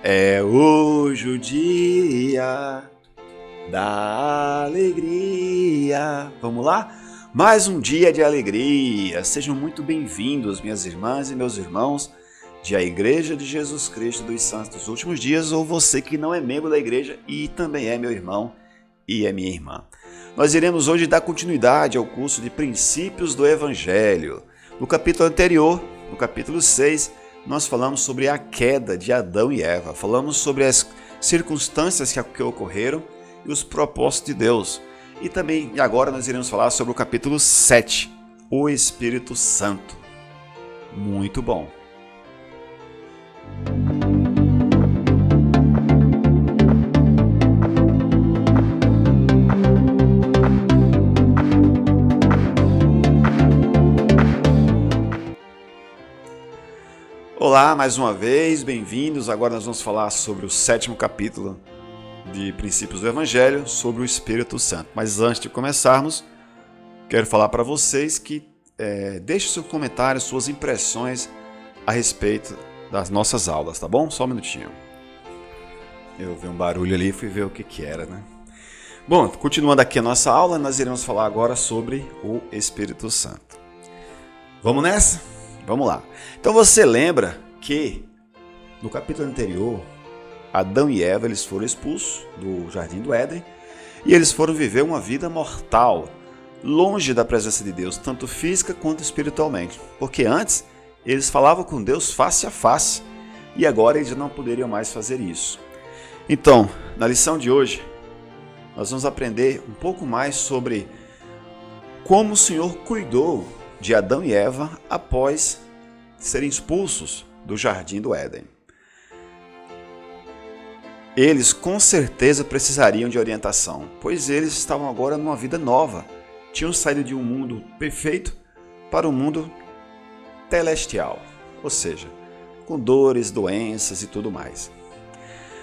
É hoje o dia da alegria. Vamos lá? Mais um dia de alegria. Sejam muito bem-vindos, minhas irmãs e meus irmãos, de a Igreja de Jesus Cristo dos Santos dos Últimos Dias, ou você que não é membro da igreja e também é meu irmão e é minha irmã. Nós iremos hoje dar continuidade ao curso de Princípios do Evangelho. No capítulo anterior, no capítulo 6, nós falamos sobre a queda de Adão e Eva. Falamos sobre as circunstâncias que ocorreram e os propósitos de Deus. E também, agora nós iremos falar sobre o capítulo 7, o Espírito Santo. Muito bom. Olá, mais uma vez, bem-vindos. Agora nós vamos falar sobre o 7º capítulo de Princípios do Evangelho, sobre o Espírito Santo. Mas antes de começarmos, quero falar para vocês que deixem seus comentários, suas impressões a respeito das nossas aulas, tá bom? Só um minutinho. Eu vi um barulho ali e fui ver o que era, né? Bom, continuando aqui a nossa aula, nós iremos falar agora sobre o Espírito Santo. Vamos nessa? Vamos lá. Então você lembra que no capítulo anterior, Adão e Eva eles foram expulsos do Jardim do Éden e eles foram viver uma vida mortal, longe da presença de Deus, tanto física quanto espiritualmente. Porque antes eles falavam com Deus face a face e agora eles não poderiam mais fazer isso. Então, na lição de hoje, nós vamos aprender um pouco mais sobre como o Senhor cuidou de Adão e Eva após serem expulsos do Jardim do Éden. Eles com certeza precisariam de orientação, pois eles estavam agora numa vida nova. Tinham saído de um mundo perfeito para um mundo celestial, ou seja, com dores, doenças e tudo mais.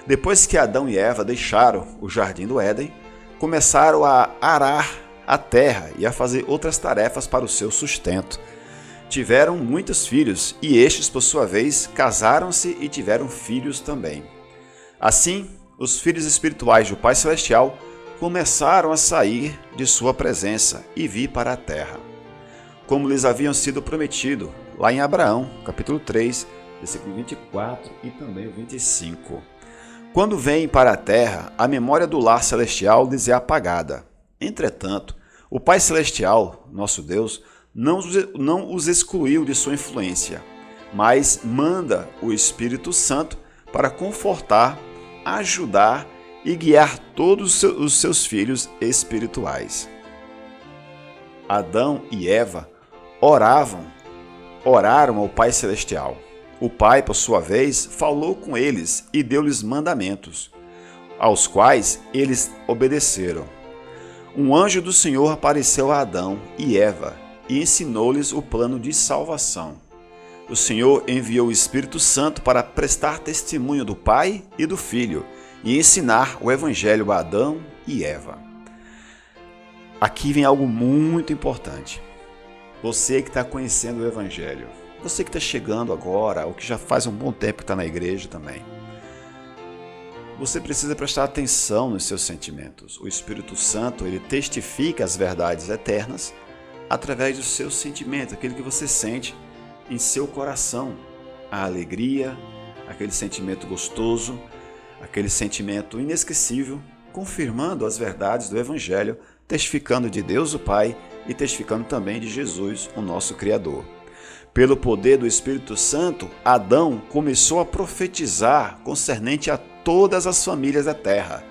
Depois que Adão e Eva deixaram o Jardim do Éden, começaram a arar a terra e a fazer outras tarefas para o seu sustento. Tiveram muitos filhos e estes, por sua vez, casaram-se e tiveram filhos também. Assim, os filhos espirituais do Pai Celestial começaram a sair de sua presença e vir para a terra, como lhes haviam sido prometido lá em Abraão, capítulo 3, versículo 24 e também o 25. Quando vêm para a terra, a memória do lar celestial lhes é apagada. Entretanto, o Pai Celestial, nosso Deus, não os excluiu de sua influência, mas manda o Espírito Santo para confortar, ajudar e guiar todos os seus filhos espirituais. Adão e Eva oraram ao Pai Celestial. O Pai, por sua vez, falou com eles e deu-lhes mandamentos, aos quais eles obedeceram. Um anjo do Senhor apareceu a Adão e Eva e ensinou-lhes o plano de salvação. O Senhor enviou o Espírito Santo para prestar testemunho do Pai e do Filho e ensinar o Evangelho a Adão e Eva. Aqui vem algo muito importante. Você que está conhecendo o Evangelho, você que está chegando agora, ou que já faz um bom tempo que está na igreja também, você precisa prestar atenção nos seus sentimentos. O Espírito Santo, ele testifica as verdades eternas através dos seus sentimentos, aquilo que você sente em seu coração. A alegria, aquele sentimento gostoso, aquele sentimento inesquecível, confirmando as verdades do Evangelho, testificando de Deus o Pai e testificando também de Jesus, o nosso Criador. Pelo poder do Espírito Santo, Adão começou a profetizar concernente a todas as famílias da terra,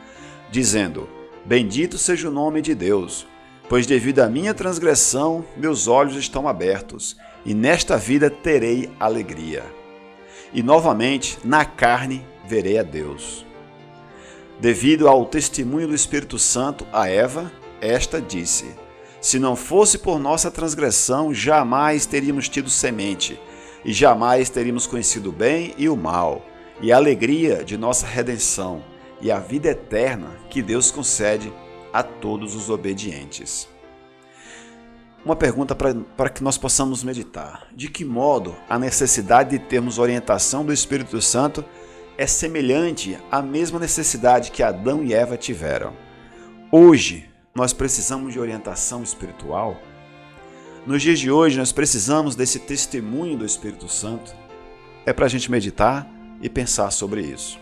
dizendo: Bendito seja o nome de Deus, pois devido à minha transgressão, meus olhos estão abertos, e nesta vida terei alegria. E novamente, na carne, verei a Deus. Devido ao testemunho do Espírito Santo a Eva, esta disse: Se não fosse por nossa transgressão, jamais teríamos tido semente, e jamais teríamos conhecido o bem e o mal, e a alegria de nossa redenção, e a vida eterna que Deus concede a todos os obedientes. Uma pergunta para que nós possamos meditar. De que modo a necessidade de termos orientação do Espírito Santo é semelhante à mesma necessidade que Adão e Eva tiveram. Hoje, nós precisamos de orientação espiritual. Nos dias de hoje, nós precisamos desse testemunho do Espírito Santo. É para a gente meditar e pensar sobre isso.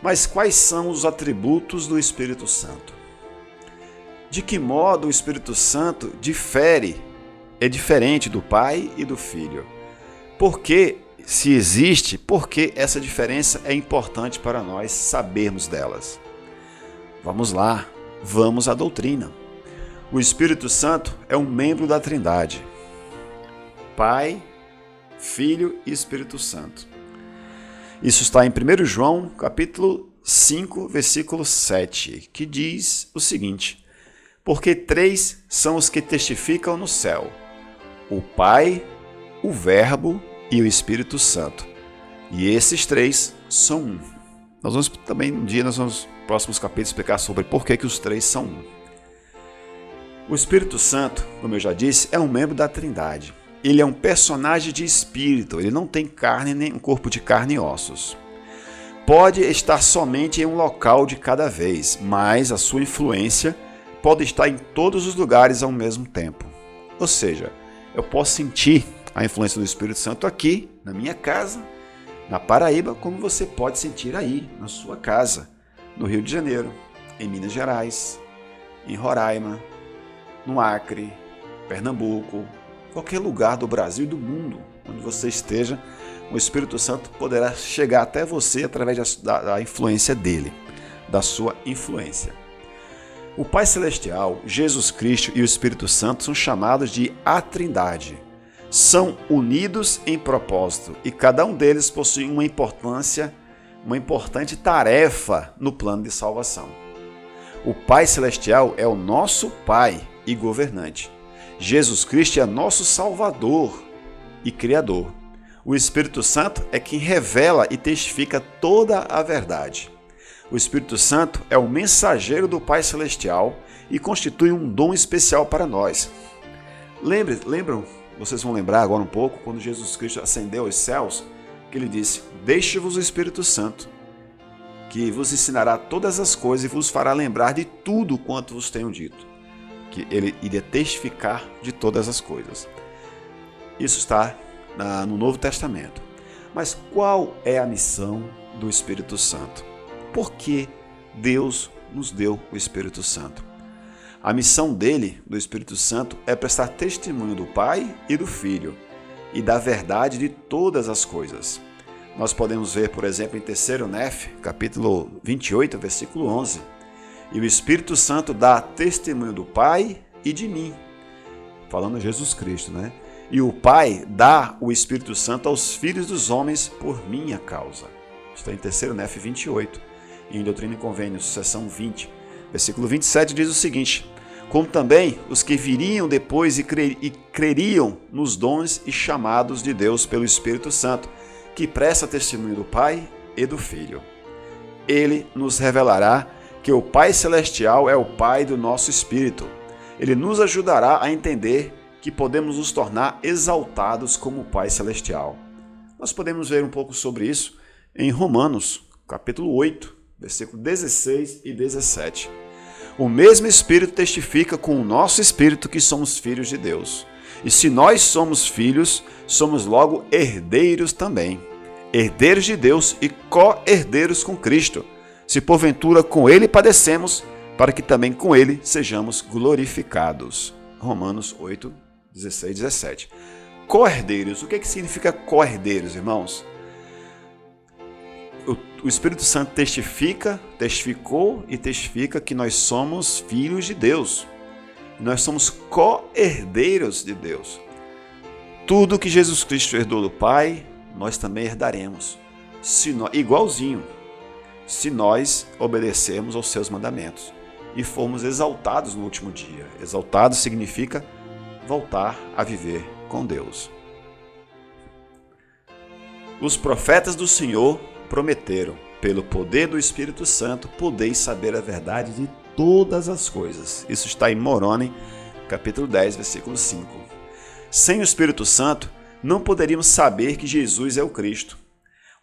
Mas quais são os atributos do Espírito Santo? De que modo o Espírito Santo é diferente do Pai e do Filho? Por que, se existe, por que essa diferença é importante para nós sabermos delas? Vamos lá, vamos à doutrina. O Espírito Santo é um membro da Trindade. Pai, Filho e Espírito Santo. Isso está em 1 João, capítulo 5, versículo 7, que diz o seguinte: porque 3 são os que testificam no céu, o Pai, o Verbo e o Espírito Santo. E esses 3 são um. Nós vamos também, nos próximos capítulos, explicar sobre por que os 3 são um. O Espírito Santo, como eu já disse, é um membro da Trindade. Ele é um personagem de espírito, ele não tem carne, nem um corpo de carne e ossos. Pode estar somente em um local de cada vez, mas a sua influência pode estar em todos os lugares ao mesmo tempo. Ou seja, eu posso sentir a influência do Espírito Santo aqui, na minha casa, na Paraíba, como você pode sentir aí, na sua casa, no Rio de Janeiro, em Minas Gerais, em Roraima, no Acre, Pernambuco, qualquer lugar do Brasil e do mundo onde você esteja, o Espírito Santo poderá chegar até você através da influência dele, da sua influência. O Pai Celestial, Jesus Cristo e o Espírito Santo são chamados de a Trindade. São unidos em propósito e cada um deles possui uma importante tarefa no plano de salvação. O Pai Celestial é o nosso Pai e governante. Jesus Cristo é nosso Salvador e Criador. O Espírito Santo é quem revela e testifica toda a verdade. O Espírito Santo é o mensageiro do Pai Celestial e constitui um dom especial para nós. Lembram? Vocês vão lembrar agora um pouco, quando Jesus Cristo ascendeu aos céus, que ele disse: deixe-vos o Espírito Santo, que vos ensinará todas as coisas e vos fará lembrar de tudo quanto vos tenho dito. Que ele iria testificar de todas as coisas. Isso está no Novo Testamento. Mas qual é a missão do Espírito Santo? Por que Deus nos deu o Espírito Santo? A missão do Espírito Santo, é prestar testemunho do Pai e do Filho e da verdade de todas as coisas. Nós podemos ver, por exemplo, em 3 Nef, capítulo 28, versículo 11. E o Espírito Santo dá testemunho do Pai e de mim. Falando de Jesus Cristo, né? E o Pai dá o Espírito Santo aos filhos dos homens por minha causa. Está em 3 Nef 28. E em Doutrina e Convênios, seção 20. Versículo 27 diz o seguinte: como também os que viriam depois e creriam nos dons e chamados de Deus pelo Espírito Santo, que presta testemunho do Pai e do Filho. Ele nos revelará que o Pai Celestial é o Pai do nosso espírito. Ele nos ajudará a entender que podemos nos tornar exaltados como o Pai Celestial. Nós podemos ver um pouco sobre isso em Romanos, capítulo 8, versículo 16 e 17. O mesmo Espírito testifica com o nosso espírito que somos filhos de Deus. E se nós somos filhos, somos logo herdeiros também. Herdeiros de Deus e co-herdeiros com Cristo. Se porventura com ele padecemos, para que também com ele sejamos glorificados. Romanos 8, 16 e 17. Co-herdeiros. O que significa co-herdeiros, irmãos? O Espírito Santo testificou e testifica que nós somos filhos de Deus. Nós somos co-herdeiros de Deus. Tudo que Jesus Cristo herdou do Pai, nós também herdaremos. Igualzinho. Se nós obedecermos aos seus mandamentos e formos exaltados no último dia. Exaltado significa voltar a viver com Deus. Os profetas do Senhor prometeram: pelo poder do Espírito Santo, podeis saber a verdade de todas as coisas. Isso está em Moroni, capítulo 10, versículo 5. Sem o Espírito Santo, não poderíamos saber que Jesus é o Cristo.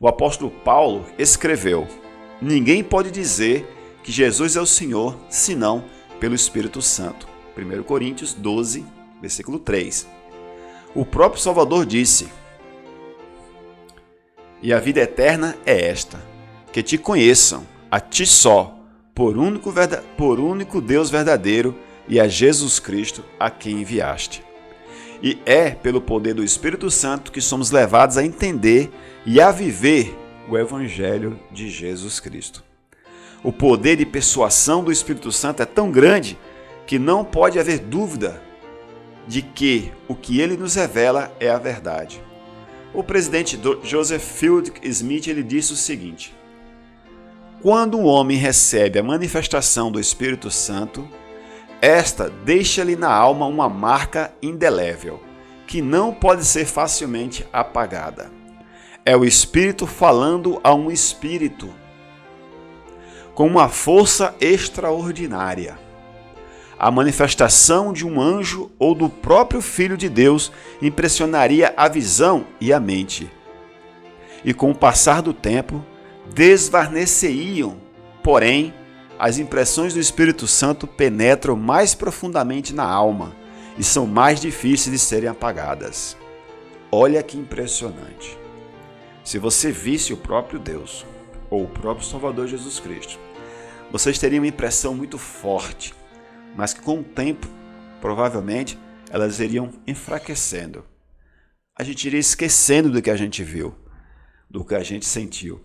O apóstolo Paulo escreveu: ninguém pode dizer que Jesus é o Senhor senão pelo Espírito Santo. 1 Coríntios 12, versículo 3. O próprio Salvador disse: e a vida eterna é esta, que te conheçam, a ti só, por único Deus verdadeiro, e a Jesus Cristo, a quem enviaste. E é pelo poder do Espírito Santo que somos levados a entender e a viver o Evangelho de Jesus Cristo. O poder de persuasão do Espírito Santo é tão grande que não pode haver dúvida de que o que ele nos revela é a verdade. O presidente Joseph Fielding Smith ele disse o seguinte: quando um homem recebe a manifestação do Espírito Santo, esta deixa-lhe na alma uma marca indelével, que não pode ser facilmente apagada. É o Espírito falando a um Espírito, com uma força extraordinária. A manifestação de um anjo ou do próprio Filho de Deus impressionaria a visão e a mente. E com o passar do tempo, desvaneceriam, porém, as impressões do Espírito Santo penetram mais profundamente na alma e são mais difíceis de serem apagadas. Olha que impressionante. Se você visse o próprio Deus, ou o próprio Salvador Jesus Cristo, vocês teriam uma impressão muito forte, mas que com o tempo, provavelmente, elas iriam enfraquecendo. A gente iria esquecendo do que a gente viu, do que a gente sentiu.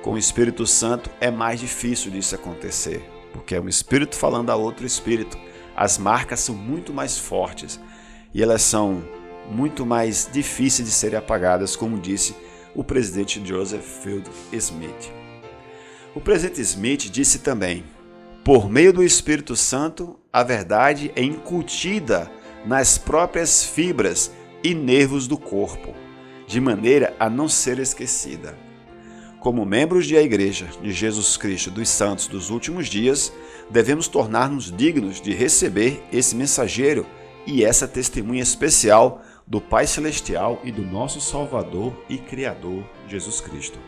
Com o Espírito Santo é mais difícil disso acontecer, porque é um Espírito falando a outro Espírito. As marcas são muito mais fortes e elas são muito mais difíceis de serem apagadas, como disse o presidente Joseph Fielding Smith. O presidente Smith disse também: por meio do Espírito Santo, a verdade é incutida nas próprias fibras e nervos do corpo, de maneira a não ser esquecida. Como membros da Igreja de Jesus Cristo dos Santos dos últimos dias, devemos tornar-nos dignos de receber esse mensageiro e essa testemunha especial do Pai Celestial e do nosso Salvador e Criador, Jesus Cristo.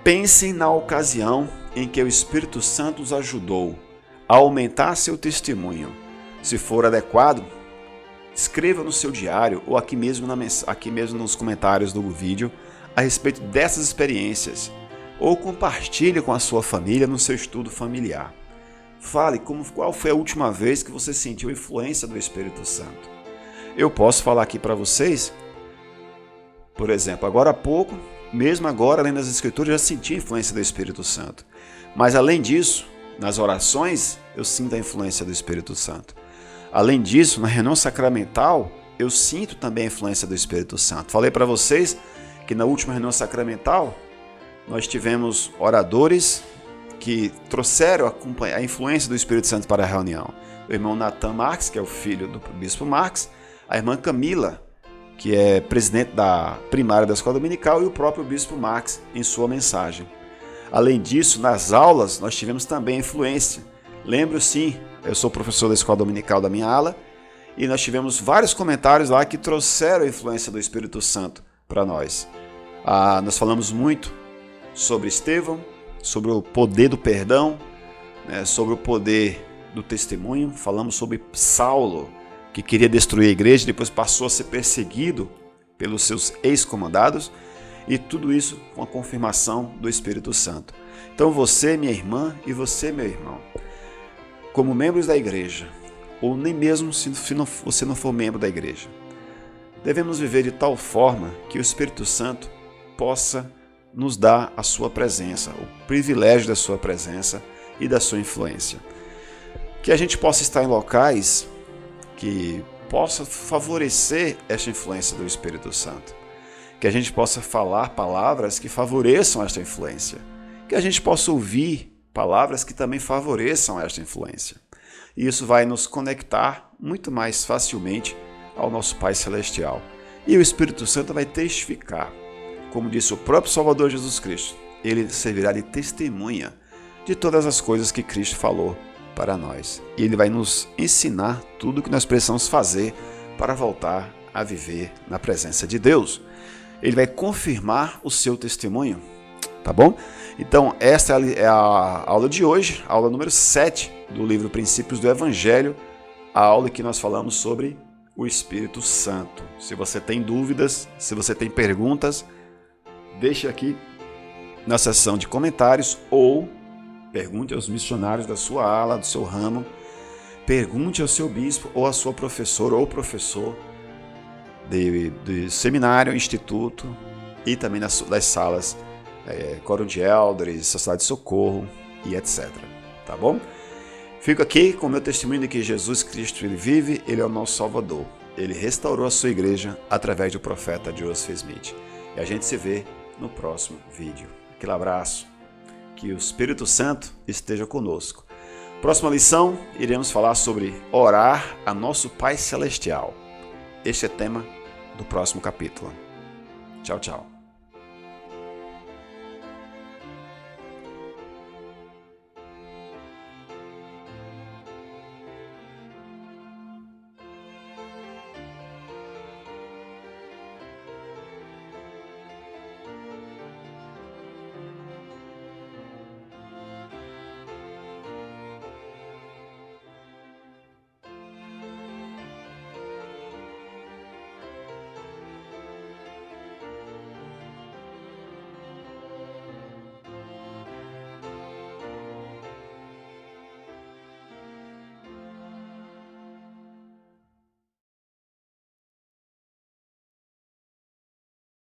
Pensem na ocasião em que o Espírito Santo os ajudou a aumentar seu testemunho. Se for adequado, escreva no seu diário ou aqui mesmo nos comentários do vídeo a respeito dessas experiências, ou compartilhe com a sua família no seu estudo familiar. Fale qual foi a última vez que você sentiu a influência do Espírito Santo. Eu posso falar aqui para vocês, por exemplo, agora há pouco, mesmo agora, lendo as Escrituras, já senti a influência do Espírito Santo. Mas além disso, nas orações, eu sinto a influência do Espírito Santo. Além disso, na reunião sacramental, eu sinto também a influência do Espírito Santo. Falei para vocês que na última reunião sacramental, nós tivemos oradores que trouxeram a influência do Espírito Santo para a reunião. O irmão Nathan Marques, que é o filho do bispo Marques, a irmã Camila, que é presidente da primária da escola dominical, e o próprio bispo Marques em sua mensagem. Além disso, nas aulas, nós tivemos também influência. Lembro sim, eu sou professor da escola dominical da minha ala, e nós tivemos vários comentários lá que trouxeram a influência do Espírito Santo para nós. Nós falamos muito sobre Estevão, sobre o poder do perdão, sobre o poder do testemunho. Falamos sobre Saulo, que queria destruir a igreja, depois passou a ser perseguido pelos seus ex-comandados, e tudo isso com a confirmação do Espírito Santo. Então você, minha irmã, e você, meu irmão, como membros da igreja, ou nem mesmo se você não for membro da igreja, devemos viver de tal forma que o Espírito Santo possa nos dar a sua presença, o privilégio da sua presença e da sua influência. Que a gente possa estar em locais que possa favorecer esta influência do Espírito Santo. Que a gente possa falar palavras que favoreçam esta influência. Que a gente possa ouvir palavras que também favoreçam esta influência. E isso vai nos conectar muito mais facilmente ao nosso Pai Celestial. E o Espírito Santo vai testificar. Como disse o próprio Salvador Jesus Cristo, ele servirá de testemunha de todas as coisas que Cristo falou para nós. E ele vai nos ensinar tudo o que nós precisamos fazer para voltar a viver na presença de Deus. Ele vai confirmar o seu testemunho, tá bom? Então, esta é a aula de hoje, a aula número 7 do livro Princípios do Evangelho, a aula que nós falamos sobre o Espírito Santo. Se você tem dúvidas, se você tem perguntas, deixe aqui na seção de comentários ou pergunte aos missionários da sua ala, do seu ramo, pergunte ao seu bispo ou à sua professora ou professor de seminário, instituto e também das salas Coro de Elders, Sociedade de Socorro e etc. Tá bom? Fico aqui com o meu testemunho de que Jesus Cristo ele vive, ele é o nosso Salvador. Ele restaurou a sua igreja através do profeta Joseph Smith. E a gente se vê no próximo vídeo. Aquele abraço. Que o Espírito Santo esteja conosco. Próxima lição, iremos falar sobre orar a nosso Pai Celestial. Este é o tema do próximo capítulo. Tchau, tchau.